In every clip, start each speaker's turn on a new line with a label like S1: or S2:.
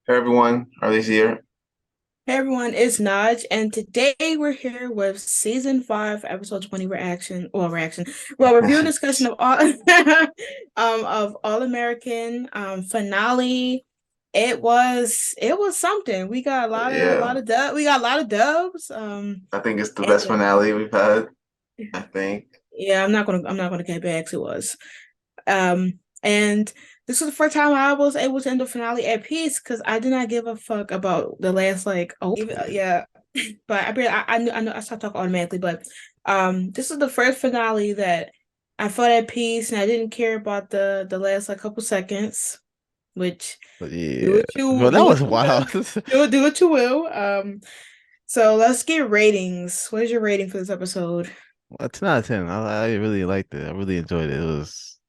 S1: Hey everyone, Arlezzy here.
S2: Hey everyone, it's Naj, and today we're here with season 5, episode 20 review and discussion of all of All American finale. It was something. We got
S1: Yeah,
S2: a lot of dubs.
S1: I think it's the best
S2: And
S1: finale we've had. I think.
S2: yeah, I'm not gonna get back. It was. And this was the first time I was able to end the finale at peace because I did not give a fuck about the last yeah. But I stopped talking automatically, but this is the first finale that I felt at peace and I didn't care about the last like couple seconds, which do
S1: Yeah.
S2: what you
S1: Well,
S2: do
S1: that
S2: what
S1: was
S2: you will.
S1: wild.
S2: Do what you will. So let's get ratings. What is your rating for this episode?
S1: Well, 10 out of 10. I really liked it. I really enjoyed it. It was,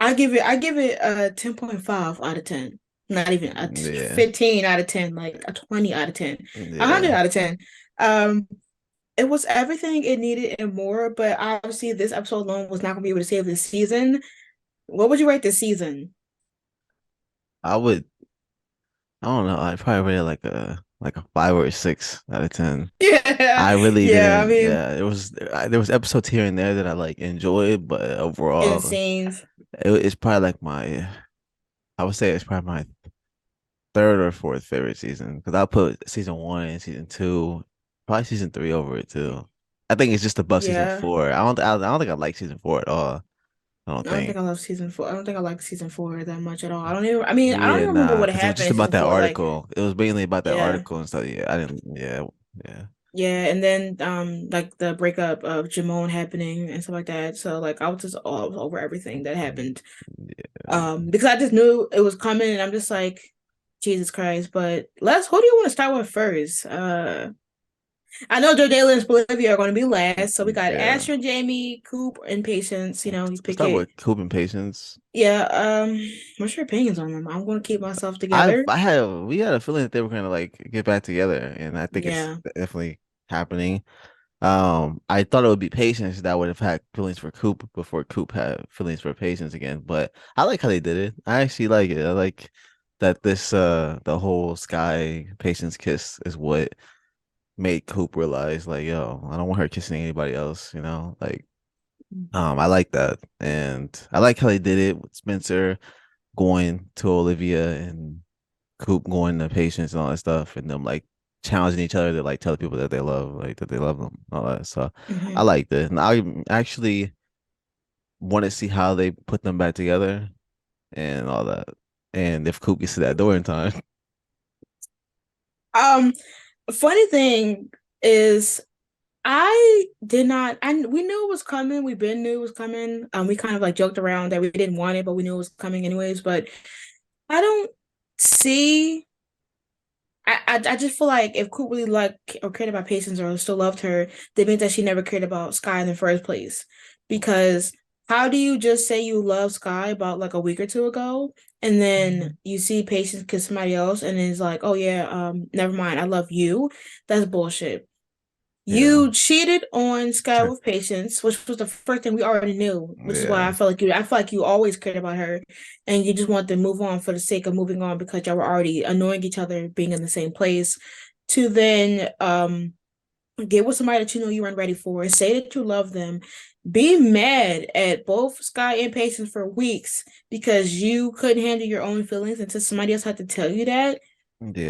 S2: I give it a 10.5 out of 10. Not even a
S1: yeah,
S2: 15 out of 10, like a 20 out of 10. 100
S1: yeah.
S2: out of 10. Um, it was everything it needed and more, but obviously this episode alone was not gonna be able to save this season. What would you rate this season?
S1: I would, I don't know. I'd probably rate it like a 5 or a 6 out of 10.
S2: Yeah,
S1: I really
S2: yeah, I
S1: didn't.
S2: mean,
S1: Yeah, there was episodes here and there that I like enjoyed, but
S2: in
S1: overall,
S2: scenes.
S1: it's probably like I would say it's probably my third or fourth favorite season because I'll put season one and season two, probably season three over it too. I think it's just above season
S2: Yeah.
S1: four. I don't think I like season four at all. I don't
S2: I don't think
S1: think.
S2: I love season four. I don't think I like season four that much at all. I don't
S1: Yeah,
S2: even remember
S1: nah,
S2: what
S1: because it was
S2: happened
S1: just
S2: in
S1: about
S2: season
S1: that
S2: four. Like,
S1: article. It was mainly about that
S2: yeah.
S1: article and stuff. Yeah, I didn't. Yeah, yeah,
S2: Yeah, and then like the breakup of Jamone happening and stuff like that. So like I was just all over everything that happened.
S1: yeah.
S2: Because I just knew it was coming and I'm just like, Jesus Christ. But let's who do you want to start with first? I know Jordala and Spelivia are gonna be last. So we got
S1: Yeah.
S2: Asher, Jamie, Coop, and Patience. He's
S1: Let's start
S2: picking.
S1: with Coop and Patience.
S2: Yeah, what's your opinions on them? I'm gonna keep myself together.
S1: We had a feeling that they were gonna like get back together, and I think it's
S2: Yeah.
S1: definitely happening. I thought it would be Patience that would have had feelings for Coop before Coop had feelings for Patience again. But I like how they did it. I actually like it. I like that the whole Sky Patience kiss is what made Coop realize like, yo, I don't want her kissing anybody else, you know? Like, I like that. And I like how they did it with Spencer going to Olivia and Coop going to Patience and all that stuff, and them like challenging each other to like tell people that they love, like that they love them, all that. So I
S2: Hmm.
S1: liked it, and I actually want to see how they put them back together and all that, and if Coop gets to that door in time.
S2: Um, funny thing is I did not. We knew it was coming. We been knew it was coming. We kind of like joked around that we didn't want it, but we knew it was coming anyways. But I don't see. I just feel like if Coop really liked or cared about Patience or still loved her, that means that she never cared about Sky in the first place. Because how do you just say you love Sky about like a week or two ago, and then you see Patience kiss somebody else, and it's like, oh yeah, never mind, I love you. That's bullshit.
S1: Yeah,
S2: You cheated on Sky with Patience, which was the first thing we already knew, which is why
S1: yeah,
S2: I feel like you always cared about her and you just wanted to move on for the sake of moving on because y'all were already annoying each other being in the same place. To then get with somebody that you know you weren't ready for, say that you love them, be mad at both Sky and Patience for weeks because you couldn't handle your own feelings until somebody else had to tell you that.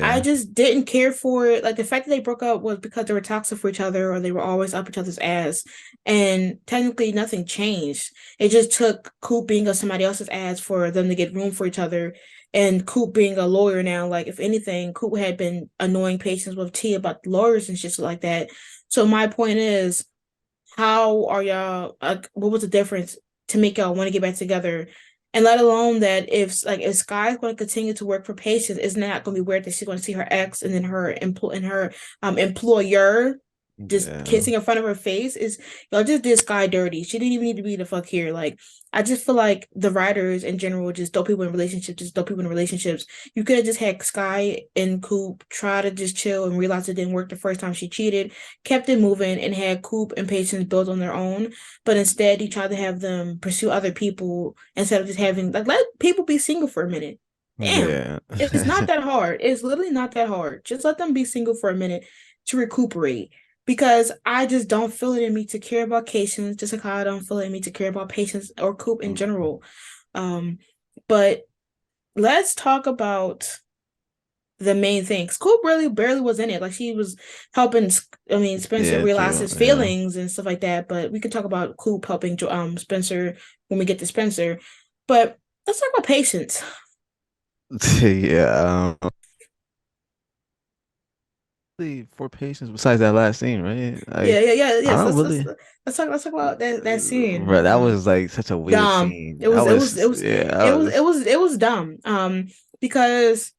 S2: I
S1: yeah,
S2: just didn't care for it. Like the fact that they broke up was because they were toxic for each other or they were always up each other's ass. And technically nothing changed. It just took Coop being on somebody else's ass for them to get room for each other. And Coop being a lawyer now, like if anything, Coop had been annoying patients with T about lawyers and shit like that. So my point is, how are y'all like what was the difference to make y'all want to get back together? And let alone that if Sky's going to continue to work for Patience, it's not going to be weird that she's going to see her ex and then her employer just
S1: yeah.
S2: kissing in front of her face is y'all just did Sky dirty. She didn't even need to be the fuck here. Like I just feel like the writers in general just throw people in relationships, just throw people in relationships. You could have just had Sky and Coop try to just chill and realize it didn't work the first time she cheated, kept it moving, and had Coop and Patience build on their own. But instead, you tried to have them pursue other people instead of just having like let people be single for a minute. Damn,
S1: Yeah.
S2: it's not that hard. It's literally not that hard. Just let them be single for a minute to recuperate. Because I just don't feel it in me to care about Patience, just like how I don't feel it in me to care about Patience or Coop in general. Um, but let's talk about the main thing. Coop really barely was in it. Like she was helping. I mean, Spencer
S1: Yeah,
S2: realize
S1: true.
S2: his
S1: Yeah.
S2: feelings and stuff like that. But we could talk about Coop helping Spencer when we get to Spencer. But let's talk about Patience.
S1: Yeah. For patience besides that last scene, right? I
S2: Yes.
S1: don't really
S2: Let's talk about that scene.
S1: bro, that was like such a weird
S2: Dumb.
S1: scene.
S2: It
S1: That
S2: was it was it
S1: was
S2: was
S1: yeah,
S2: it
S1: that
S2: was it
S1: was
S2: was it was dumb. Because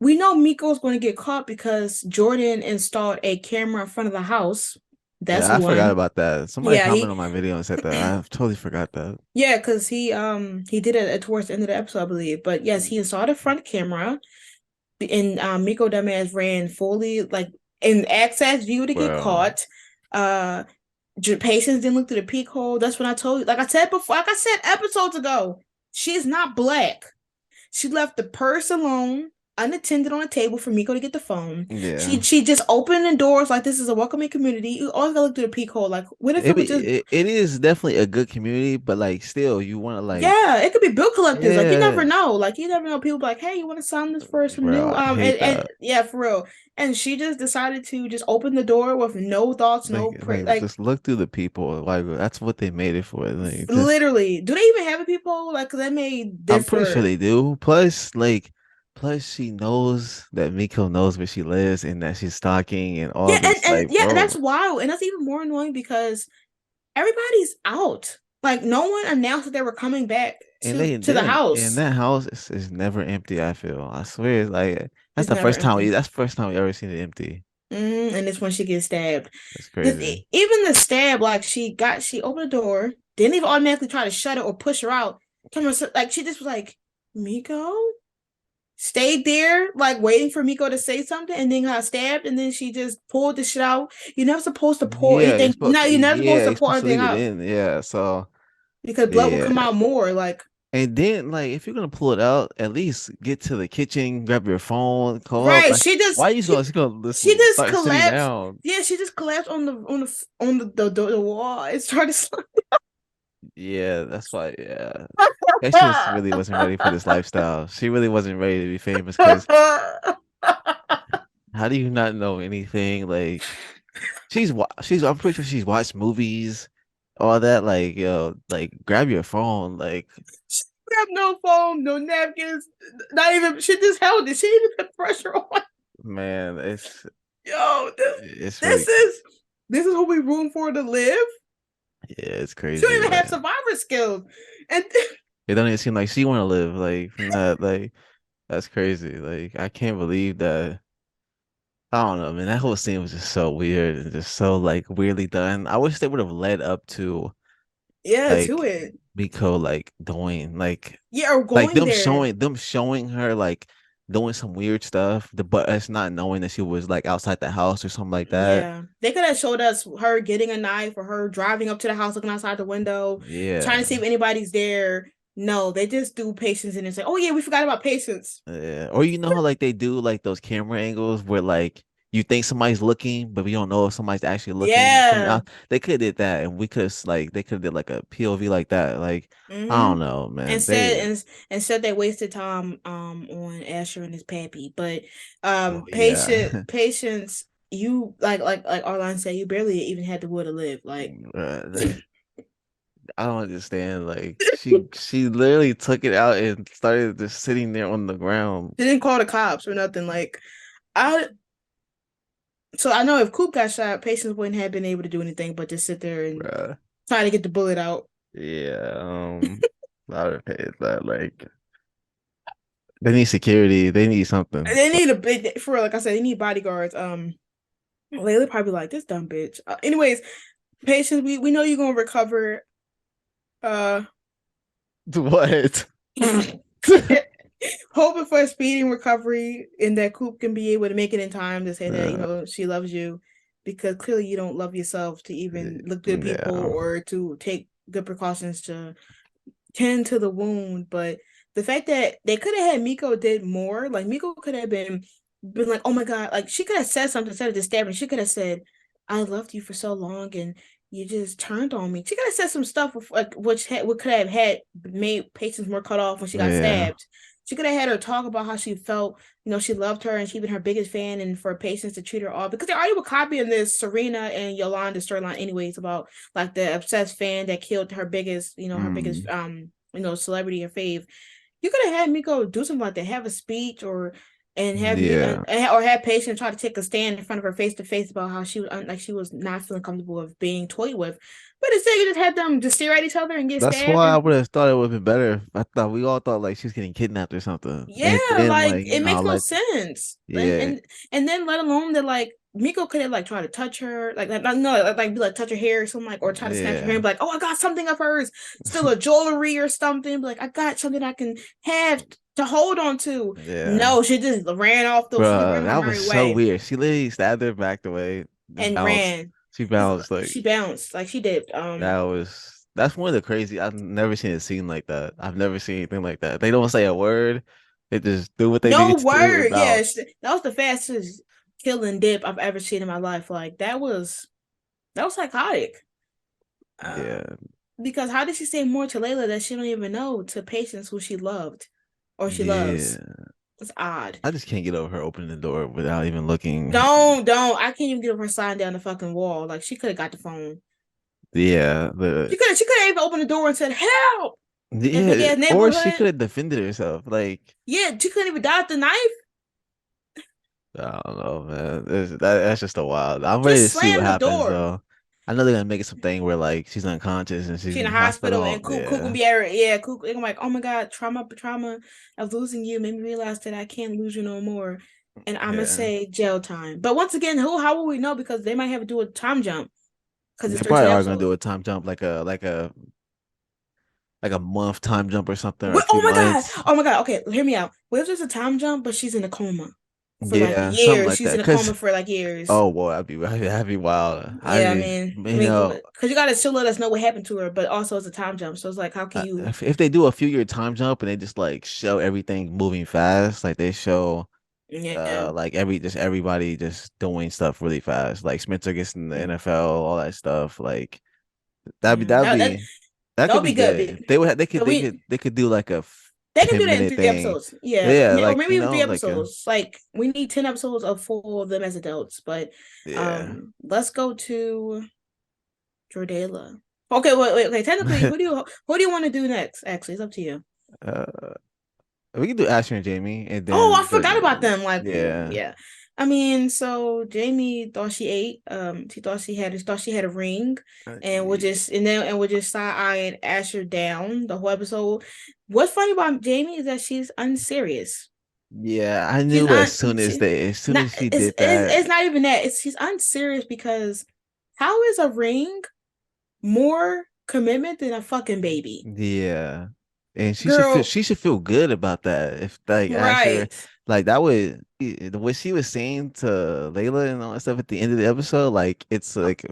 S2: we know Miko's going to get caught because Jordan installed a camera in front of the house. That's
S1: yeah, I forgot
S2: one.
S1: about that. Somebody
S2: Yeah,
S1: commented
S2: he
S1: on my video and said that. I totally forgot that.
S2: yeah, because he did it towards the end of the episode, I believe. But yes, he installed a front camera and Miko dumbass ran fully like in access view to get
S1: Bro.
S2: caught. Uh Patience didn't look through the peek hole. That's when I told you, like I said before, like I said episodes ago, she's not black. She left the purse alone, unattended on the table for Miko to get the phone.
S1: Yeah.
S2: She just opened the doors like this is a welcoming community. You always gotta look through the peek hole. Like, what if it was just
S1: It is definitely a good community, but like still you wanna like
S2: yeah, it could be bill collectors. Like you never
S1: yeah.
S2: know. Like you never know. People be like, hey, you want to sign this for some
S1: Bro,
S2: new
S1: I hate
S2: and
S1: that.
S2: yeah, for real. And she just decided to just open the door with no thoughts, no like
S1: Just look through the people. Like that's what they made it for. Like just
S2: literally. Do they even have a people? Like they may
S1: I'm pretty sure
S2: differ.
S1: they do. Plus she knows that Miko knows where she lives and that she's stalking and all
S2: Yeah,
S1: this.
S2: and
S1: Like,
S2: yeah, and
S1: bro,
S2: that's wild. And that's even more annoying because everybody's out. Like no one announced that they were coming back
S1: and they
S2: to the
S1: didn't. And
S2: house.
S1: that house is never empty. I feel. I swear, it's like
S2: It's never empty.
S1: That's the first time we ever seen it empty.
S2: And it's when she gets stabbed.
S1: That's crazy.
S2: Even the stab, like she opened the door, didn't even automatically try to shut it or push her out. Like she just was like, Miko stayed there, like waiting for Miko to say something, and then got stabbed, and then she just pulled the shit out. You're never supposed to pour anything. No, you're never supposed
S1: Yeah,
S2: to
S1: you're
S2: pour
S1: supposed to
S2: anything
S1: leave it
S2: out
S1: in. Yeah, so
S2: because blood will
S1: yeah.
S2: come out more. Like
S1: And then, like, if you're gonna pull it out, at least get to the kitchen, grab your phone, call up.
S2: right,
S1: Like, why are you gonna,
S2: she
S1: listen,
S2: just
S1: start sitting
S2: collapsed.
S1: down?
S2: Yeah, she just collapsed on the wall. It started.
S1: Yeah, that's why. Yeah, Patience really wasn't ready for this lifestyle. She really wasn't ready to be famous. Because how do you not know anything? Like, she's. I'm pretty sure she's watched movies, all that. Like, yo, like, grab your phone. Like,
S2: We have no phone, no napkins, not even. She just held it. She didn't even put pressure on.
S1: man,
S2: Yo,
S1: it's
S2: this
S1: really,
S2: is this is who we room for to live.
S1: yeah, it's
S2: She don't
S1: crazy.
S2: even have
S1: Like.
S2: survivor skills, and
S1: It don't even seem like she want to live. Like from that, like that's crazy. Like I can't believe that. I don't know, man. That whole scene was just so weird and just so like weirdly done. I wish they would have led up to
S2: yeah, to
S1: like
S2: it.
S1: Miko like doing
S2: Yeah, or
S1: like
S2: going there.
S1: them showing her like doing some weird stuff. But us not knowing that she was like outside the house or something like that.
S2: Yeah, they could have showed us her getting a knife or her driving up to the house, looking outside the window, trying to
S1: Yeah.
S2: see if anybody's there. No, they just do patience and say, "Oh yeah, we forgot about patience."
S1: Yeah. Or you know how like they do like those camera angles where like you think somebody's looking, but we don't know if somebody's actually looking from
S2: Yeah.
S1: out. They could have did that, and we could have like they could have did like a POV like that. Like I
S2: Mm-hmm.
S1: don't know, man.
S2: Instead,
S1: They
S2: instead they wasted time on Asher and his pappy. But
S1: oh yeah,
S2: patience. You like Arlene said, you barely even had the will to live. Like
S1: Bruh, I don't understand. Like she literally took it out and started just sitting there on the ground.
S2: they didn't call the cops or nothing. Like I so I know if Coop got shot, Patience wouldn't have been able to do anything but just sit there and
S1: Bruh.
S2: try to get the bullet out.
S1: Yeah, I would have paid that. Like they need security. They need something.
S2: They need a big for real, like I said, they need bodyguards. Layla probably like this dumb bitch. Anyways, Patience, we know you're gonna recover. Uh,
S1: What?
S2: hoping for a speeding recovery and that Coop can be able to make it in time to say that she loves you because clearly you don't love yourself to even look good people
S1: Yeah.
S2: or to take good precautions to tend to the wound. But the fact that they could have had Miko did more, like Miko could have been like, oh my God, like she could have said something instead of just stabbing. She could have said, I loved you for so long and you just turned on me. She could have said some stuff like which could have had made Patience more cut off when she got
S1: Yeah.
S2: stabbed. She could have had her talk about how she felt, she loved her and she been her biggest fan, and for Patience to treat her all, because they already were copying this Serena and Yolanda storyline anyways, about like the obsessed fan that killed her biggest, her biggest
S1: Mm,
S2: celebrity or fave. You could have had Miko do something like that, have a speech, or and have me
S1: yeah.
S2: or have Patience try to take a stand in front of her face to face about how she was like she was not feeling comfortable with being toyed with. But instead, you just had them just stare at each other and get
S1: That's
S2: stabbed.
S1: why I
S2: And
S1: would have thought it would have been better. I thought we all thought like she was getting kidnapped or something.
S2: yeah,
S1: And then
S2: like
S1: like,
S2: it makes no
S1: like
S2: sense. And
S1: yeah.
S2: and then let alone that like Miko could have like tried to touch her, like no, like be like touch her hair or something, like, or try to snatch her hair and
S1: Yeah.
S2: be like, oh, I got something of hers, still a jewelry or something. Be like, I got something I can have to hold on to.
S1: Yeah.
S2: No, she just ran off though. She just
S1: Bro,
S2: ran her
S1: that was
S2: merry
S1: so
S2: way
S1: weird. She literally stabbed her, backed away, and
S2: and
S1: bounced.
S2: ran.
S1: She bounced like
S2: She bounced like she did.
S1: that's one of the crazy. I've never seen a scene like that. I've never seen anything like that. They don't say a word. They just do what they
S2: No
S1: need to do and
S2: word. Yeah,
S1: bounce.
S2: that was the fastest killing dip I've ever seen in my life. Like that was psychotic. Uh,
S1: Yeah.
S2: because how did she say more to Layla that she don't even know to Patience who she loved or she loves?
S1: Yeah.
S2: It's odd.
S1: I just can't get over her opening the door without even looking.
S2: Don't. I can't even get her sign down the fucking wall. Like she could have got the phone.
S1: Yeah,
S2: She could have even opened the door and said help in a big
S1: yeah,
S2: ass
S1: or she
S2: neighborhood.
S1: could have defended herself. Like,
S2: Yeah, she couldn't even dodge the knife.
S1: I don't know, man. That's just a wild. I'm ready to
S2: Just
S1: see what
S2: slam the
S1: happens
S2: door.
S1: though. I know they're gonna make it something where like she's unconscious and she's
S2: She in
S1: in
S2: the
S1: the
S2: hospital
S1: hospital.
S2: and Coop gonna
S1: Yeah,
S2: be at yeah, Coop. I'm like, oh my God, trauma of losing you made me realize that I can't lose you no more. And I'm gonna
S1: yeah.
S2: say jail time. But once again, how will we know? Because they might have to do a time jump because
S1: They
S2: it's
S1: probably
S2: 13
S1: are gonna
S2: episodes.
S1: do a time jump, like a month time jump or something, or
S2: Wait,
S1: two
S2: oh my God.
S1: months.
S2: Oh my God. Okay, hear me out. What if there's a time jump, but she's in a coma for like
S1: Yeah, something
S2: years?
S1: like
S2: She's
S1: that.
S2: in a
S1: Cause
S2: coma for like years.
S1: oh boy, I'd be wild.
S2: Yeah, I
S1: You
S2: mean,
S1: know,
S2: because you gotta still let us know what happened to her, but also it's a time jump. So it's like, how can you?
S1: if they do a few year time jump and they just like show everything moving fast, like they show
S2: Yeah.
S1: like everybody just doing stuff really fast. Like Spencer gets in the NFL, all that stuff. Like that'd be
S2: Yeah,
S1: that'd
S2: that that
S1: be that
S2: that
S1: could
S2: would
S1: be
S2: be good.
S1: good. If they would have, they could
S2: But
S1: they could they could do like a
S2: they can do
S1: 10
S2: that in
S1: minute
S2: three
S1: thing.
S2: episodes. Yeah,
S1: Yeah,
S2: or
S1: like
S2: maybe even three
S1: like a
S2: episodes. Like we need 10 episodes of full of them as adults. But
S1: yeah.
S2: let's go to Jordala. Okay, wait. Okay, technically, who do you want to do next? Actually, it's up to you.
S1: uh, we can do Asher and Jamie, and
S2: Oh, I
S1: then
S2: forgot about them. Like,
S1: yeah.
S2: yeah. I mean, so Jamie thought she ate. She thought she had a ring, and we'll
S1: Yeah.
S2: just and we'll just side eyeing Asher down the whole episode. What's funny about Jamie is that she's unserious.
S1: Yeah, I
S2: She's
S1: knew
S2: un
S1: as soon
S2: not
S1: as she did that.
S2: it's not even that. It's she's unserious because how is a ring more commitment than a fucking baby?
S1: Yeah. And
S2: Girl,
S1: she should feel good about that. If like Asher
S2: right.
S1: like that would the way she was saying to Layla and all that stuff at the end of the episode, like it's like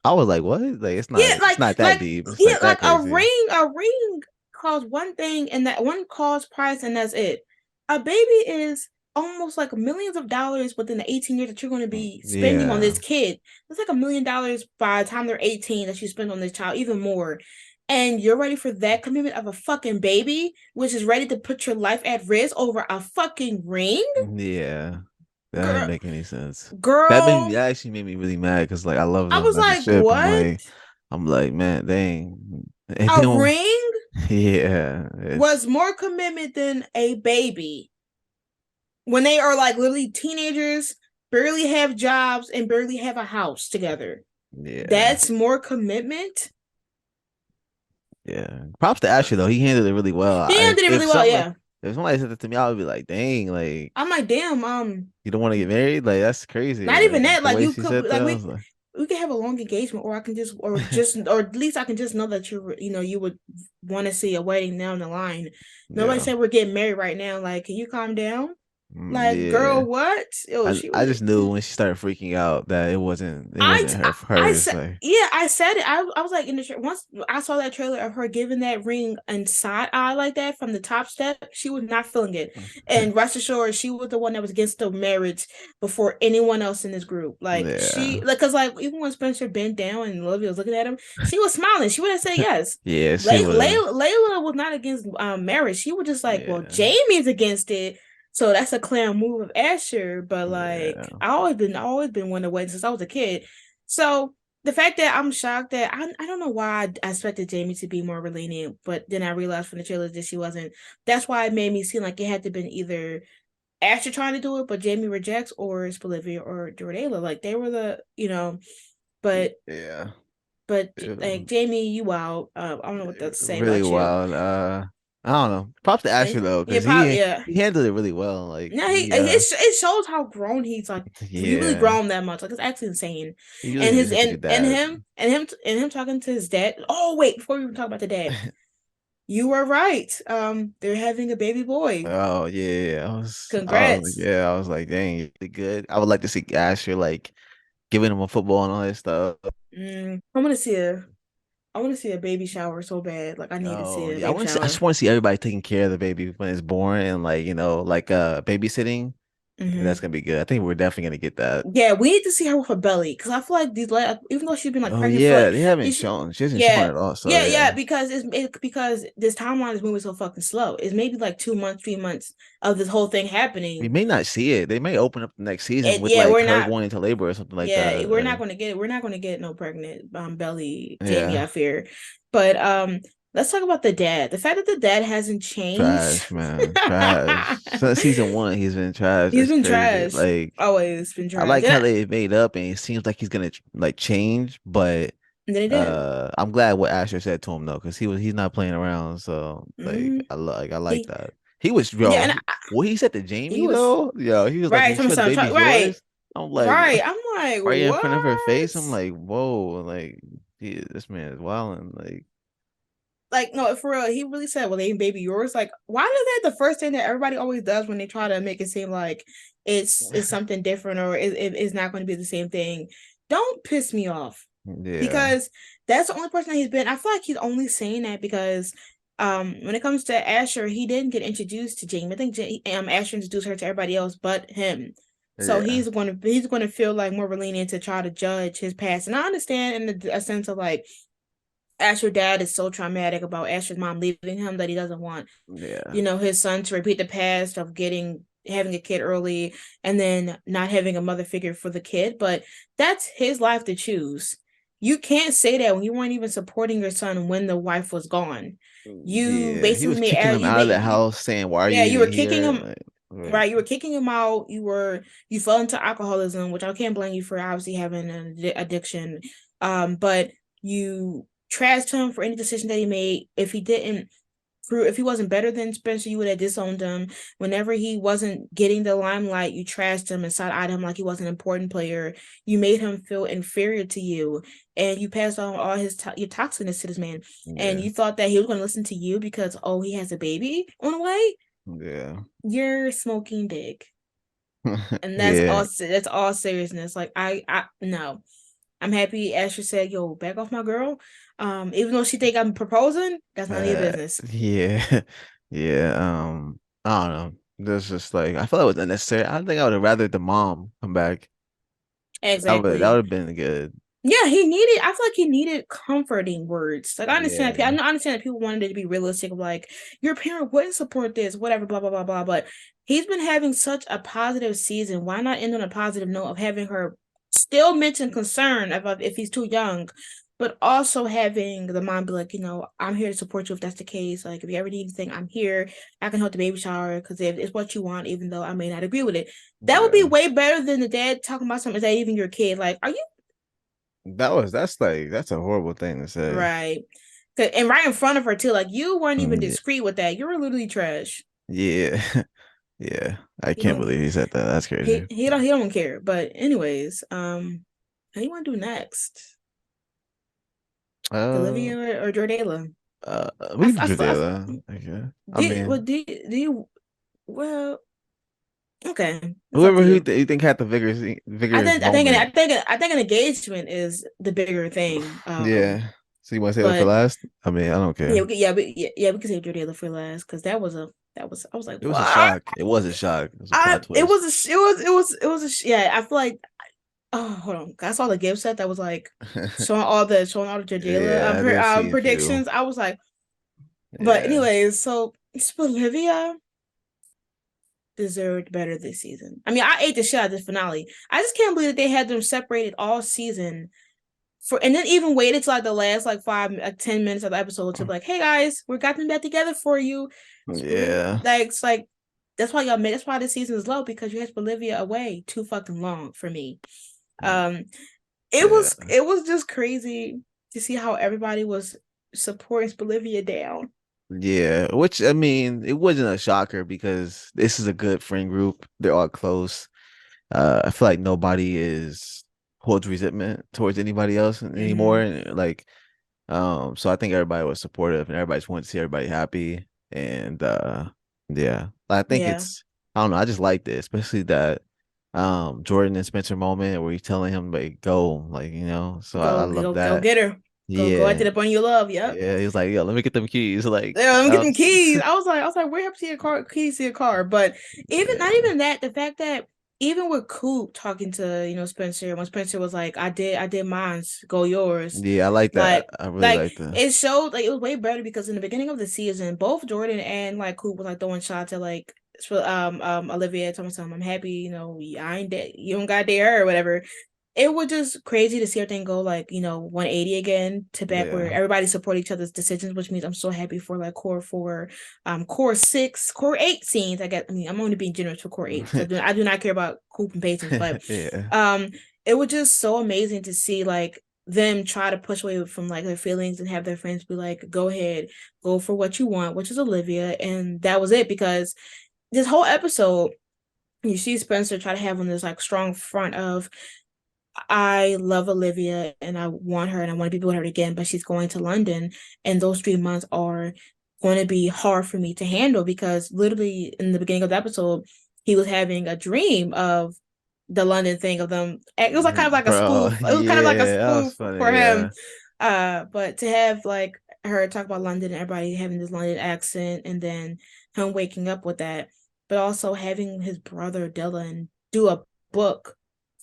S1: I was like, what? Like
S2: Yeah,
S1: it's not that deep. It's
S2: yeah,
S1: like that
S2: like
S1: crazy.
S2: a ring costs one thing and that one cost price and that's it. A baby is almost like millions of dollars within the 18 years that you're going to be spending on
S1: Yeah.
S2: this kid. It's like $1 million by the time they're 18 that you spend on this child, even more. And you're ready for that commitment of a fucking baby, which is ready to put your life at risk over a fucking ring?
S1: Yeah. That didn't
S2: Girl,
S1: make any sense.
S2: girl,
S1: That actually made me really mad because like I love
S2: I
S1: them
S2: was
S1: as a
S2: like,
S1: ship.
S2: what?
S1: I'm like, man, dang. And
S2: A
S1: then
S2: ring
S1: yeah,
S2: was
S1: it's
S2: more commitment than a baby when they are like literally teenagers, barely have jobs, and barely have a house together.
S1: yeah.
S2: That's more commitment.
S1: Yeah. Props to Asher though. He handled it really well.
S2: He did it really well, yeah.
S1: If somebody said that to me, I would be like, dang, like
S2: I'm like, damn,
S1: you don't want to get married? Like that's crazy.
S2: not even
S1: Like
S2: that.
S1: the
S2: Like
S1: way
S2: you
S1: she
S2: could
S1: said
S2: like
S1: that, I was like,
S2: we could have a long engagement, or I can just or at least I can just know that you would want to see a wedding down the line. Nobody
S1: yeah.
S2: said we're getting married right now. Like, can you calm down? Like, girl,
S1: Yeah.
S2: what? Oh, she
S1: I
S2: was.
S1: just knew when she started freaking out that it
S2: I,
S1: wasn't
S2: I, I
S1: hers.
S2: said,
S1: Like
S2: yeah, I said it. I was like in the once I saw that trailer of her giving that ring and side eye like that from the top step, she was not feeling it. And rest assured, she was the one that was against the marriage before anyone else in this group. Like she,
S1: yeah.
S2: like, cause like even when Spencer bent down and Olivia was looking at him, she was smiling. She would have said yes.
S1: Yeah, she was.
S2: Layla was not against marriage. She was just like, well,
S1: Yeah.
S2: Jamie's against it. So that's a clear move of Asher, but like
S1: Yeah.
S2: I always been one to wait since I was a kid. So the fact that I'm shocked that I don't know why I expected Jamie to be more lenient, but then I realized from the trailers that she wasn't. That's why it made me seem like it had to been either Asher trying to do it, but Jamie rejects, or Spelivia or Jordala. Like they were the but
S1: Yeah.
S2: but like
S1: Um,
S2: Jamie, you out. I don't know what to say
S1: really
S2: about you.
S1: wild. I don't know. Props to Asher though,
S2: Yeah,
S1: because he
S2: yeah.
S1: he handled it really well. Like
S2: Yeah,
S1: he
S2: it shows how grown he's like. He really
S1: yeah.
S2: grown that much. Like it's actually insane.
S1: He really
S2: And
S1: is
S2: his
S1: such a good dad.
S2: and him talking to his dad. Oh wait, before we even talk about the dad, you were right. They're having a baby boy.
S1: Oh yeah.
S2: Congrats.
S1: I was like, dang, really good. I would like to see Asher like giving him a football and all that stuff.
S2: I want to see I want to see a baby shower so bad. Like I need to see
S1: Oh
S2: a
S1: yeah,
S2: baby
S1: I just
S2: shower.
S1: want to see everybody taking care of the baby when it's born and like, like babysitting. That's
S2: Hmm.
S1: gonna be good. I think we're definitely gonna get that.
S2: Yeah, we need to see her with her belly because I feel like even though she's been like
S1: Oh
S2: pregnant for
S1: yeah,
S2: like,
S1: they haven't
S2: it's,
S1: shown. She hasn't shown
S2: yeah,
S1: it all. So
S2: yeah,
S1: yeah.
S2: because because this timeline is moving so fucking slow. It's maybe like 2 months, 3 months of this whole thing
S1: We
S2: happening.
S1: may not see it. They may open up the next season
S2: And
S1: with
S2: yeah,
S1: like
S2: we're
S1: her
S2: not.
S1: going into labor or something like
S2: Yeah,
S1: that. Like,
S2: we're not gonna get no pregnant belly Jamie, I
S1: yeah,
S2: fear. But let's talk about the dad. The fact that the dad hasn't changed.
S1: trash, man, trash. Since season one, he's been trash.
S2: He's
S1: That's
S2: been
S1: crazy.
S2: trash.
S1: Like,
S2: Always been
S1: I
S2: trash.
S1: like how they made up, and it seems like he's gonna like change. But
S2: And then he did.
S1: I'm glad what Asher said to him though, because he's not playing around. So
S2: Hmm.
S1: I like
S2: He
S1: that. He was
S2: yeah,
S1: yo. What he said to
S2: he
S1: Jamie
S2: was
S1: though, yo, he was like,
S2: right.
S1: "You sure the baby's
S2: Right,
S1: yours?" I'm like,
S2: right. I'm like,
S1: right in front of her
S2: what?
S1: face. I'm like, whoa, like this man is wilding. Like,
S2: Like, no, for real, he really said, "Well, ain't baby yours." Like, why is that the first thing that everybody always does when they try to make it seem like it's something different or it's not going to be the same thing? Don't piss me off
S1: yeah,
S2: because that's the only person that he's been. I feel like he's only saying that because when it comes to Asher, he didn't get introduced to Jamie. I think Asher introduced her to everybody else but him. So
S1: yeah,
S2: he's going to feel like more lenient to try to judge his past, and I understand in a sense of like Asher's dad is so traumatic about Asher's mom leaving him that he doesn't want,
S1: yeah,
S2: his son to repeat the past of having a kid early and then not having a mother figure for the kid. But that's his life to choose. You can't say that when you weren't even supporting your son when the wife was gone. You
S1: yeah. He
S2: basically
S1: was kicking him out of the house, saying, "Why are
S2: yeah,
S1: you
S2: you
S1: even
S2: were kicking
S1: here?"
S2: him
S1: Like, right.
S2: right. You were kicking him out. You fell into alcoholism, which I can't blame you for obviously having an addiction. But you trashed him for any decision that he made. If he wasn't better than Spencer, you would have disowned him. Whenever he wasn't getting the limelight, you trashed him and side-eyed him like he was an important player. You made him feel inferior to you, and you passed on all your toxicness to this man. And
S1: Yeah,
S2: you thought that he was going to listen to you because he has a baby on the way.
S1: yeah,
S2: You're smoking dick, and
S1: yeah.
S2: that's all seriousness. Like I no, I'm happy Asher said, "Yo, back off my girl." Even though she think I'm proposing, that's none of your business.
S1: Yeah, yeah. I don't know. There's just like I felt it was unnecessary. I think I would have rather the mom come back. That would
S2: Exactly.
S1: have been good.
S2: Yeah, he needed. I feel like he needed comforting words. Like I understand. I
S1: Yeah,
S2: understand that people wanted it to be realistic. Of like your parent wouldn't support this, whatever, blah blah blah blah. But he's been having such a positive season. Why not end on a positive note of having her still mention concern about if he's too young, but also having the mom be like, I'm here to support you if that's the case. Like if you ever need anything, I'm here. I can help the baby shower because if it's what you want, even though I may not agree with it. That would be
S1: yeah.
S2: way better than the dad talking about something. Is that even your kid? Like, are you
S1: That's a horrible thing to say.
S2: right? And right in front of her too. Like you weren't even
S1: Mm,
S2: discreet with that. You were literally trash.
S1: yeah, yeah. I
S2: He
S1: can't
S2: don't.
S1: believe he said that. That's crazy.
S2: He don't care. But anyways, how you want to do next?
S1: Uh,
S2: Olivia or Jordala?
S1: we can do
S2: I
S1: Jadela. Okay. I
S2: did.
S1: mean,
S2: Do you? Well, Okay, it's up
S1: Whoever
S2: to you.
S1: you think had the vigorous moment.
S2: I think an engagement is the bigger thing.
S1: Yeah. So you want to say that for
S2: But
S1: last? I mean, I don't
S2: yeah,
S1: care.
S2: we can say Jordana for last because that was I was like,
S1: It was a
S2: what?
S1: shock. It was a shock. It was a plot
S2: It
S1: twist.
S2: was it was yeah. I feel like oh hold on, I saw the gift set that was like showing all the Jordana
S1: Yeah, I did see a few.
S2: predictions. I was like, but
S1: Yeah.
S2: anyways, so Spelivia deserved better this season. I mean, I ate the shit out of this finale. I just can't believe that they had them separated all season for, and then even waited till like the last like 10 minutes of the episode to be like, hey guys, we got them back together for you.
S1: Yeah.
S2: Like it's like that's why y'all made. That's why this season is low because you had Bolivia away too fucking long for me. Um,
S1: Yeah.
S2: it was just crazy to see how everybody was supporting Bolivia down.
S1: Yeah. Which I mean, it wasn't a shocker because this is a good friend group. They're all close. I feel like nobody is holds resentment towards anybody else anymore.
S2: Mm-hmm.
S1: And like, so I think everybody was supportive and everybody just wanted to see everybody happy. And yeah, I think
S2: Yeah,
S1: it's I don't know, I just liked it, especially that Jordan and Spencer moment where he's telling him like go, like, so I love
S2: go
S1: that.
S2: get her. Go
S1: Yeah.
S2: after the bunny you love. Yep.
S1: Yeah. He was like, yo, let me get them keys. Like,
S2: Yeah, I'm
S1: I
S2: getting
S1: was,
S2: keys. I was like, where have to see a car? Keys to a car, but even not
S1: yeah.
S2: even that. The fact that even with Coop talking to Spencer when Spencer was like, I did mine's, go yours.
S1: Yeah, I like that.
S2: Like
S1: I really
S2: like
S1: like that.
S2: it showed like it was way better because in the beginning of the season, both Jordan and like Coop was like throwing shots at like Olivia, telling me I'm happy, I ain't dead, you don't got dare her or whatever. It was just crazy to see everything go like 180 again to back where
S1: Yeah.
S2: everybody support each other's decisions, which means I'm so happy for like core 4, core 6, core 8 scenes. I mean, I'm only being generous for core 8 because I do not care about Coop and Patience, but
S1: Yeah.
S2: um it was just so amazing to see like them try to push away from like their feelings and have their friends be like, go ahead, go for what you want, which is Olivia. And that was it because this whole episode you see Spencer try to have on this like strong front of I love Olivia and I want her and I want to be with her again, but she's going to London and those 3 months are going to be hard for me to handle because literally in the beginning of the episode, he was having a dream of the London thing of them. It was like kind of like a
S1: Bro,
S2: spoof. It was kind of like a
S1: yeah, that was
S2: spoof
S1: funny.
S2: for him.
S1: Yeah.
S2: But to have like her talk about London, everybody having this London accent, and then him waking up with that, but also having his brother Dylan do a book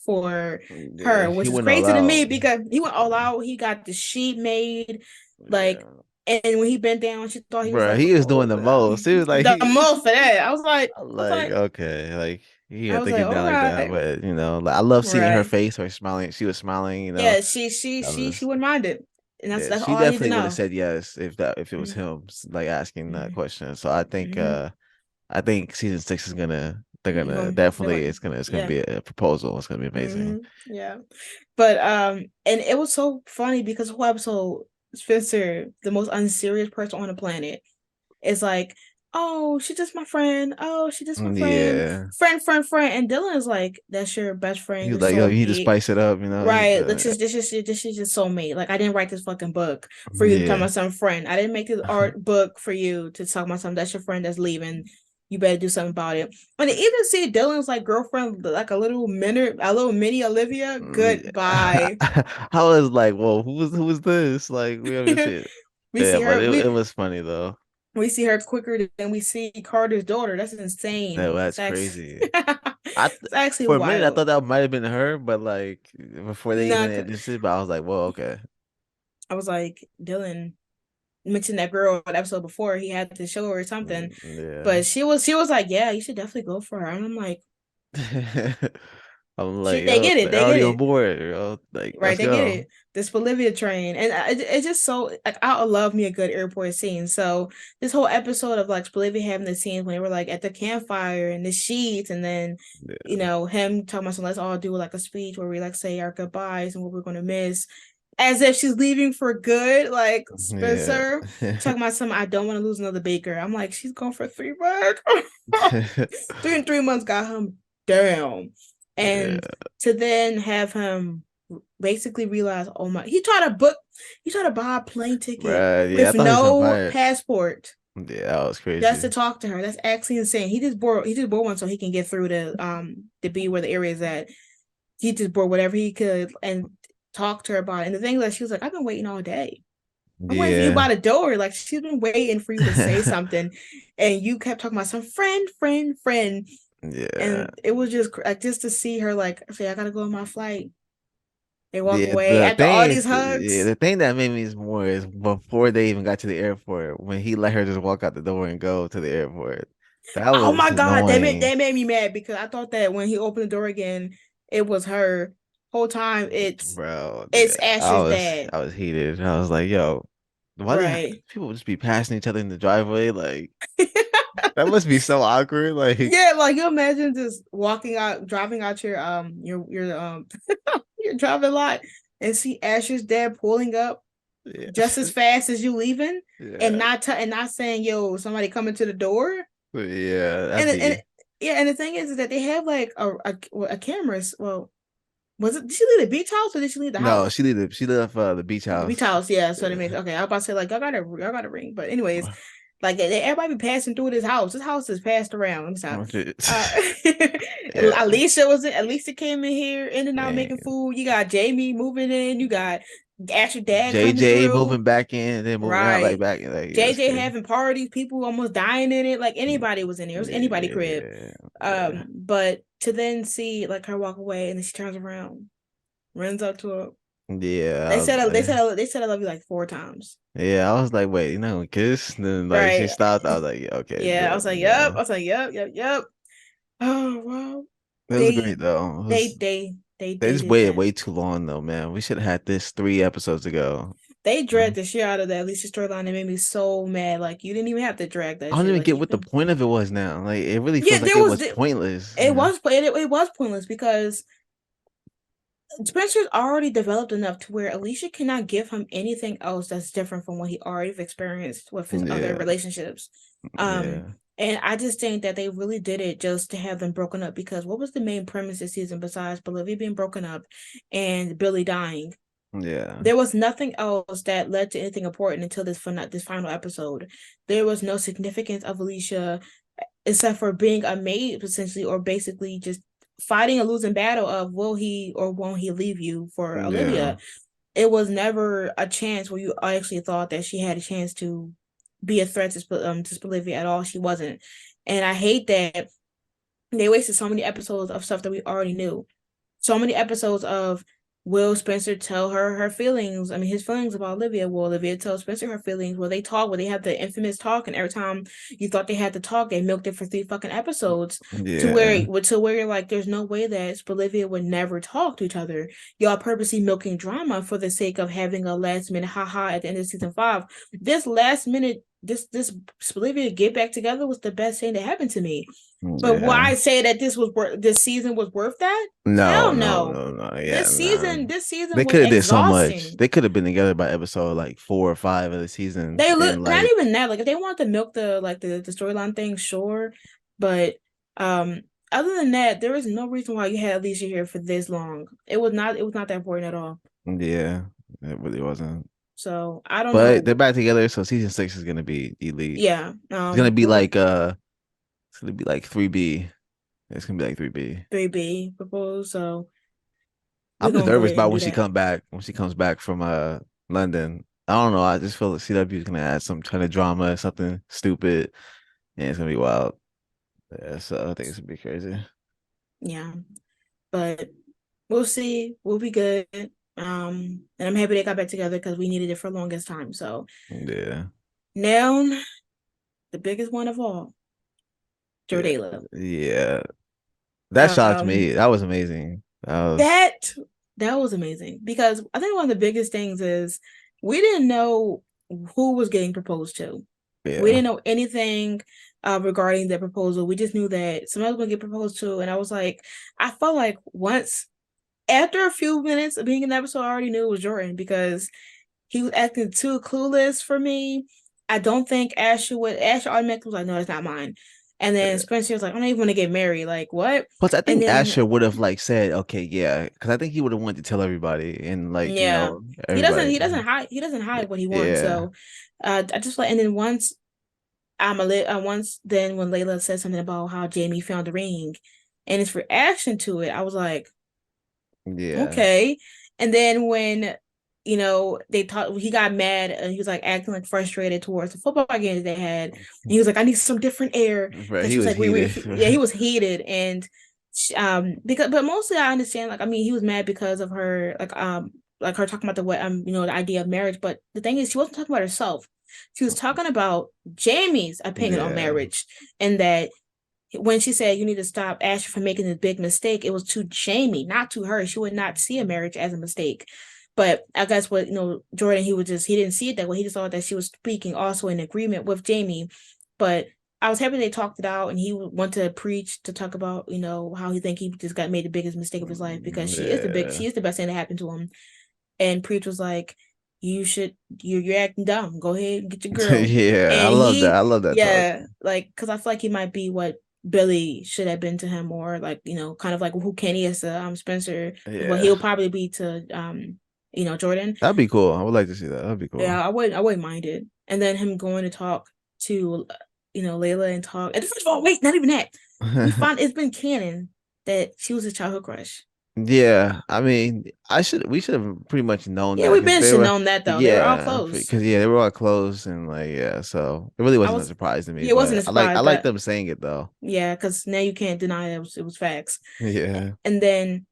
S2: for
S1: Yeah,
S2: her,
S1: he
S2: which is
S1: went all
S2: crazy to me
S1: out.
S2: because he went all out. He got the sheet made, like,
S1: Yeah.
S2: and when he bent down, she thought he was
S1: Bro,
S2: like,
S1: he was doing
S2: oh,
S1: the most. He was like
S2: the most for that.
S1: I'm like, okay, like he
S2: I
S1: had
S2: was
S1: to
S2: like,
S1: get
S2: all
S1: down like that.
S2: right,
S1: But like I love seeing her
S2: right.
S1: face, her smiling. She was smiling,
S2: Yeah,
S1: I
S2: she
S1: was
S2: wouldn't mind it, and
S1: yeah,
S2: that's
S1: she
S2: all I need to
S1: definitely would have
S2: know.
S1: said yes if it was
S2: Mm-hmm.
S1: him like asking that
S2: Mm-hmm.
S1: question. So I think season 6 is they're
S2: Mm-hmm.
S1: gonna
S2: They're
S1: definitely
S2: going,
S1: it's gonna
S2: yeah.
S1: be a proposal. It's gonna be amazing.
S2: Yeah. But and it was so funny because the whole episode, Spencer, the most unserious person on the planet, is like, oh, she's just my friend. Oh, she's just my friend.
S1: Yeah.
S2: Friend. And Dylan is like, that's your best friend,
S1: He
S2: your
S1: was like, yo, you need to
S2: soulmate.
S1: spice it up,
S2: Right. This is just soulmate. Like I didn't write this fucking book for you to talk
S1: Yeah.
S2: about some friend. I didn't make this art book for you to talk about something. That's your friend that's leaving. You better do something about it. When they even see Dylan's like girlfriend, like a little mini Olivia.
S1: Yeah.
S2: Goodbye.
S1: I was like, well, who is this? Like, we haven't seen it.
S2: we
S1: Yeah,
S2: see
S1: but
S2: her.
S1: it was funny though.
S2: We see her quicker than we see Carter's daughter. That's insane.
S1: That's crazy. I th-
S2: It's actually
S1: for a minute I
S2: wild.
S1: thought that might have been her, but like before they even
S2: Nah,
S1: introduced it, but I was like, well, okay.
S2: I was like, Dylan mentioned that girl in the episode before. He had to show her or something,
S1: Yeah.
S2: but she was like, yeah, you should definitely go for her. And I'm like,
S1: I'm like,
S2: they
S1: yo,
S2: get it,
S1: they're
S2: they get
S1: already on
S2: it.
S1: board, yo. Like,
S2: Right,
S1: let's
S2: they get
S1: go.
S2: it. This Bolivia train, and it's just so like I love me a good airport scene. So this whole episode of like Bolivia having the scenes when they were like at the campfire and the sheets, and then
S1: Yeah.
S2: him talking about, so let's all do like a speech where we like say our goodbyes and what we're gonna miss, as if she's leaving for good. Like
S1: Yeah.
S2: Spencer talking about something, I don't want to lose another baker. I'm like, she's going for 3 months. 3 months got him down, and
S1: Yeah.
S2: to then have him basically realize, oh my, he tried to buy a plane ticket
S1: Right. Yeah, I
S2: with
S1: thought he was gonna
S2: no
S1: buy it.
S2: passport.
S1: Yeah, that was
S2: just to
S1: crazy.
S2: talk to her. That's actually insane. He just bought one so he can get through to be where the area is at. He just bought whatever he could and talk to her about it. And the thing is that she was like, I've been waiting all day. I'm waiting for you
S1: Yeah.
S2: by the door. Like she's been waiting for you to say something. And you kept talking about some friend, friend, friend.
S1: Yeah.
S2: And it was just like just to see her like say, I gotta go on my flight. They walk
S1: Yeah,
S2: away
S1: the
S2: after all
S1: thing
S2: these
S1: is, yeah,
S2: hugs.
S1: the thing that made me is more is before they even got to the airport, when he let her just walk out the door and go to the airport. That
S2: Oh
S1: was
S2: my God,
S1: annoying,
S2: that made me mad because I thought that when he opened the door again, it was her. Whole time
S1: bro.
S2: it's
S1: I
S2: Asher's
S1: was
S2: dad.
S1: I was heated. I was like, yo, why do you have
S2: Right.
S1: people just be passing each other in the driveway? Like that must be so awkward. Like,
S2: Yeah, like you imagine just driving out your driving lot and see Asher's dad pulling up just
S1: yes,
S2: as fast as you leaving and
S1: yeah,
S2: not saying, yo, somebody coming to the door.
S1: yeah, that'd
S2: And
S1: be
S2: yeah, and the thing is that they have like a cameras. Well, was it did she leave the beach house or did she leave the
S1: no.
S2: house?
S1: She left the beach
S2: The beach
S1: house.
S2: house, yeah. So that makes
S1: Yeah.
S2: okay. I was about to say like y'all got a ring, but anyways, like everybody be passing through this house. This house is passed around. Let me stop. Uh,
S1: Yeah,
S2: Alicia came in here in and out making
S1: man.
S2: food. You got Jamie moving in. You got Asher dad coming
S1: JJ
S2: through.
S1: moving back in, then moving out like
S2: Right.
S1: back in, like yeah, it's
S2: JJ
S1: crazy.
S2: having parties, people almost dying in it. Like anybody was in there. It was anybody crib.
S1: Yeah, yeah,
S2: But to then see like her walk away and then she turns around, runs up to her.
S1: yeah. I was like,
S2: They said I love you like 4 times.
S1: yeah, I was like, wait, you know, kiss. And then like she
S2: Right.
S1: stopped. I was like, yeah, okay,
S2: Yeah. I
S1: good.
S2: was like, yep.
S1: Yeah,
S2: I was like, yep, yep, yep. Oh wow.
S1: it was
S2: They
S1: great though. It was they just
S2: did
S1: waited
S2: that.
S1: way too long though, man. We should have had this 3 episodes ago.
S2: They
S1: I
S2: dragged the shit out of that Alicia storyline. It made me so mad. Like you didn't even have to drag that
S1: don't
S2: shit.
S1: even
S2: Like
S1: get
S2: you
S1: what the
S2: can.
S1: point of it was now. Like it really
S2: Yeah,
S1: feels like
S2: there
S1: it
S2: was
S1: was pointless.
S2: it was pointless because Spencer's already developed enough to where Alicia cannot give him anything else that's different from what he already experienced with his other
S1: Yeah,
S2: relationships. Um,
S1: yeah,
S2: and I just think that they really did it just to have them broken up because what was the main premise this season besides Bolivia being broken up and Billy dying?
S1: yeah,
S2: There was nothing else that led to anything important until this final episode. There was no significance of Alicia except for being a maid essentially, or basically just fighting a losing battle of will he or won't he leave you for
S1: yeah,
S2: Olivia. It was never a chance where you actually thought that she had a chance to be a threat to Spelivia at all. She wasn't, and I hate that they wasted so many episodes of stuff that we already knew. So many episodes of will Spencer tell her feelings? I mean, his feelings about Olivia. Will Olivia tell Spencer her feelings? Will they talk? Will they have the infamous talk? And every time you thought they had to talk, they milked it for 3 fucking episodes
S1: yeah,
S2: to where you're like, there's no way that Olivia would never talk to each other. Y'all purposely milking drama for the sake of having a last minute haha at the end of season 5. This last minute. This Olivia get back together was the best thing that happened to me. But
S1: yeah.
S2: why say that this season was worth that?
S1: No,
S2: Hell
S1: no,
S2: no.
S1: no, no. Yeah, no.
S2: This season
S1: They
S2: was
S1: could have did so much.
S2: exhausting.
S1: They could have been together by episode like 4 or 5 of the season,
S2: They
S1: and
S2: look not
S1: like,
S2: even that. Like if they want to milk the storyline thing, sure. But um other than that, there is no reason why you had Alicia here for this long. It was not that important at all.
S1: yeah, it really wasn't.
S2: So I don't
S1: But they're
S2: know.
S1: back together, so season 6 is gonna be elite.
S2: Yeah.
S1: It's gonna be
S2: We'll
S1: like it's gonna be like 3B. It's gonna be like 3B.
S2: 3B propose. So we're
S1: I'm just
S2: gonna go
S1: nervous
S2: ahead and
S1: about
S2: do
S1: when she
S2: that.
S1: come back. When she comes back from London. I don't know. I just feel like CW is gonna add some kind of drama, something stupid, and it's gonna be wild. Yeah, so I think it's gonna be crazy.
S2: Yeah. But we'll see. We'll be good. And I'm happy they got back together because we needed it for the longest time. So
S1: Yeah.
S2: now the biggest one of all,
S1: Yeah.
S2: Jordala.
S1: Yeah. That shocked
S2: Um,
S1: me. That was amazing. That was
S2: that that was amazing because I think one of the biggest things is we didn't know who was getting proposed to. We
S1: yeah.
S2: didn't know anything regarding the proposal. We just knew that somebody was gonna get proposed to, and I was like, I felt like once after a few minutes of being in the episode, I already knew it was Jordan because he was acting too clueless for me. I don't think Asher automatically was like, no, it's not mine. And then
S1: Yeah.
S2: Spencer was like, I don't even want to get married. Like, what?
S1: Plus, I
S2: And
S1: think
S2: then
S1: Asher would have like said, okay, yeah, because I think he would have wanted to tell everybody and like,
S2: yeah.
S1: everybody.
S2: He doesn't hide what he wants.
S1: Yeah.
S2: So I just like and then once once then when Layla said something about how Jamie found the ring, and his reaction to it, I was like,
S1: Yeah.
S2: okay. And then when they talked, he got mad and he was like acting like frustrated towards the football game that they had. And he was like, I need some different air
S1: Bro,
S2: because
S1: he
S2: she was
S1: was
S2: like,
S1: heated.
S2: yeah, he was heated. And because, but mostly I understand, like, I mean, he was mad because of her, like her talking about the way, the idea of marriage. But the thing is, she wasn't talking about herself. She was talking about Jamie's opinion on
S1: Yeah.
S2: marriage, and that when she said you need to stop Ashley from making this big mistake, it was to Jamie, not to her. She would not see a marriage as a mistake. But I guess what Jordan, he didn't see it that way. He just thought that she was speaking also in agreement with Jamie. But I was happy they talked it out, and he went to preach to talk about how he think he just got made the biggest mistake of his life because
S1: Yeah.
S2: she is the best thing that happened to him. And preach was like, you're acting dumb. Go ahead and get your girl.
S1: Yeah, I
S2: And
S1: love that.
S2: he
S1: I love that talk.
S2: yeah, like because I feel like he might be what Billy should have been to him, or like kind of like who Kenny is to Spencer, is what
S1: Yeah.
S2: he'll probably be to Jordan.
S1: That'd be cool. I would like to see that. That'd be cool.
S2: Yeah, I wouldn't mind it. And then him going to talk to Layla and talk. And first of all, wait, not even that. It's been canon that she was his childhood crush.
S1: Yeah, I mean, we should have pretty much known
S2: Yeah,
S1: that
S2: we've
S1: because
S2: been
S1: they
S2: should
S1: were,
S2: known that though. They were all
S1: yeah,
S2: close.
S1: because yeah, they were all close and like yeah, so it really
S2: I
S1: wasn't a
S2: was
S1: surprise to me,
S2: Yeah, it wasn't
S1: but
S2: a
S1: I
S2: surprise,
S1: like
S2: but
S1: them saying it though.
S2: yeah, because now you can't deny it was facts.
S1: Yeah,
S2: And then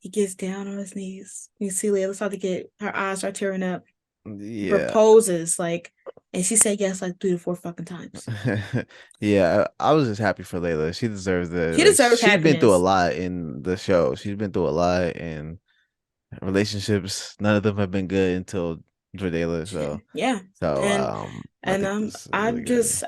S2: he gets down on his knees. You see Layla start to get her eyes start tearing up,
S1: yeah,
S2: proposes like, and she said yes like 3 to 4 fucking times.
S1: yeah. I was just happy for Layla. She deserves it.
S2: She
S1: Like
S2: deserves
S1: she's been through a
S2: happiness.
S1: lot in the show. She's been through a lot in relationships. None of them have been good until Jordela.
S2: Yeah.
S1: So
S2: And
S1: I
S2: and
S1: think this is really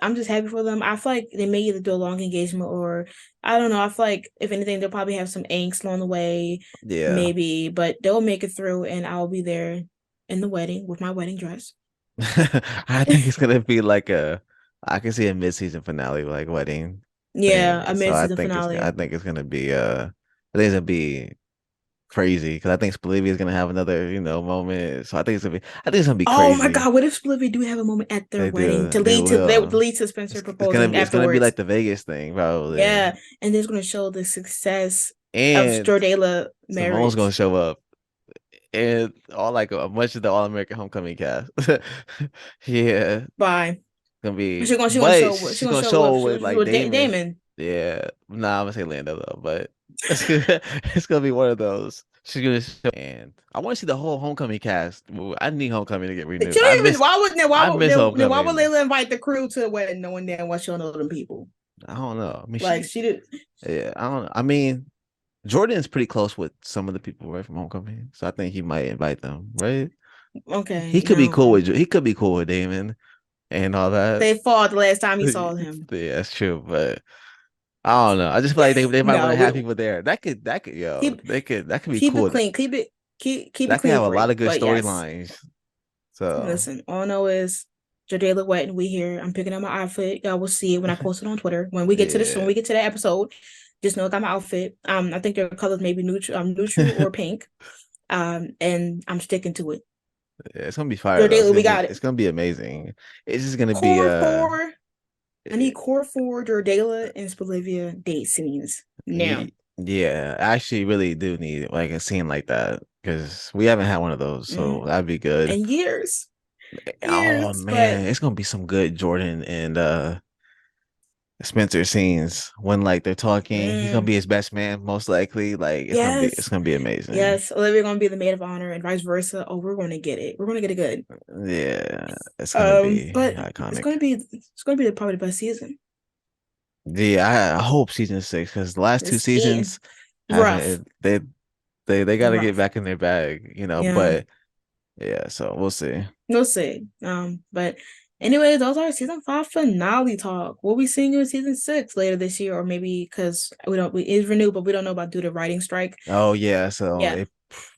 S2: I'm
S1: good.
S2: just happy for them. I feel like they may either do a long engagement or I don't know. I feel like if anything, they'll probably have some angst along the way,
S1: Yeah.
S2: maybe, but they'll make it through, and I'll be there in the wedding with my wedding dress.
S1: I think it's gonna be like I can see a mid-season finale like wedding
S2: Yeah, a
S1: thing. So
S2: mid-season finale.
S1: I think it's gonna be I think it's gonna be crazy because I think Spelivia is gonna have another moment. So I think it's gonna be
S2: Oh my
S1: crazy.
S2: God, what if Split do have a moment at their
S1: They
S2: wedding
S1: do they
S2: to
S1: will.
S2: lead to Spencer proposing
S1: It's gonna be
S2: afterwards?
S1: like the Vegas thing probably,
S2: Yeah, and it's gonna show the success of
S1: and
S2: Jordala
S1: Simone's gonna
S2: marriage.
S1: show up. And all like a bunch of the All American Homecoming cast. Yeah,
S2: Bye.
S1: gonna be,
S2: She gonna
S1: but
S2: show
S1: she's gonna show with like Damon.
S2: Damon.
S1: Yeah, nah, I'm gonna say Lando though, but it's gonna be one of those. She's gonna show, and I want to see the whole Homecoming cast. I need Homecoming to get
S2: She
S1: renewed.
S2: don't even.
S1: I miss
S2: Why would
S1: Homecoming.
S2: Layla invite the crew to the wedding knowing damn well she don't know them people?
S1: I don't know. I mean,
S2: Like she did.
S1: yeah, I don't know. I mean, Jordan's pretty close with some of the people right from Homecoming, so I think he might invite them, right?
S2: Okay, no,
S1: He could be cool with Damon and all that.
S2: they fought the last time he
S1: Yeah,
S2: saw him.
S1: that's true, but I don't know. I just feel like they might want
S2: No,
S1: to have people there. That could yo,
S2: keep
S1: that could be
S2: keep it
S1: cool.
S2: clean. Keep it
S1: That could
S2: clean
S1: have a lot
S2: free.
S1: of good
S2: But yes.
S1: storylines. So
S2: Listen, all I know is Jadela Wet and we here. I'm picking up my outfit. Y'all will see it when I post it on Twitter. When
S1: yeah.
S2: we get to that episode, just know I got my outfit. I think their colors may be neutral or pink. And I'm sticking to it.
S1: Yeah, it's gonna be fire though.
S2: Jadela, we got it.
S1: It's gonna be amazing. It's just gonna be
S2: Core four. I
S1: eh,
S2: need core four Jordala and Spelivia date scenes now.
S1: yeah, I actually really do need like a scene like that because we haven't had one of those, so
S2: Mm-hmm.
S1: that'd be good.
S2: And
S1: Oh
S2: years, but
S1: man, it's gonna be some good Jordan and Spencer scenes when like they're talking. He's gonna
S2: mm,
S1: be his best man, most likely. Like it's
S2: yes,
S1: gonna be amazing.
S2: yes, Olivia gonna be the maid of honor and vice versa. Oh, we're gonna get it. We're gonna get it good.
S1: Yeah, it's gonna be
S2: But
S1: iconic.
S2: it's gonna be probably the best season.
S1: Yeah, I hope season 6 because the last two
S2: It's yeah,
S1: seasons
S2: rough,
S1: haven't they got to get
S2: rough.
S1: back in their bag.
S2: Yeah,
S1: But yeah, so we'll see.
S2: we'll see. But anyway, those are season 5 finale talk. We'll be seeing you in season 6 later this year, or maybe because we is renewed, but we don't know about due to writing strike.
S1: Oh yeah, so
S2: Yeah,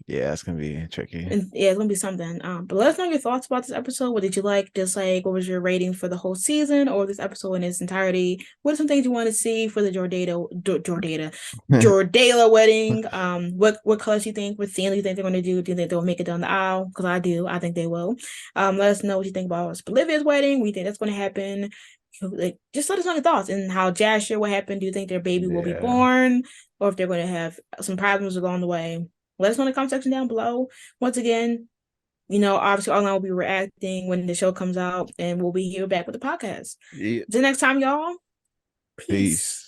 S1: yeah, it's gonna be tricky.
S2: and yeah, it's gonna be something. But let us know your thoughts about this episode. What did you like, dislike? What was your rating for the whole season or this episode in its entirety? What are some things you want to see for the Jordala wedding? What colors you think? What theme do you think they're gonna do? Do you think they'll make it down the aisle? Because I do. I think they will. Let us know what you think about Bolivia's wedding. We think that's gonna happen. Like, just let us know your thoughts and how Jazz shared what happened. Do you think their baby will be
S1: Yeah.
S2: born, or if they're going to have some problems along the way? Let us know in the comment section down below. Once again, obviously, online will be reacting when the show comes out, and we'll be here back with the podcast.
S1: Yeah.
S2: Until next time, y'all. Peace.
S1: Peace.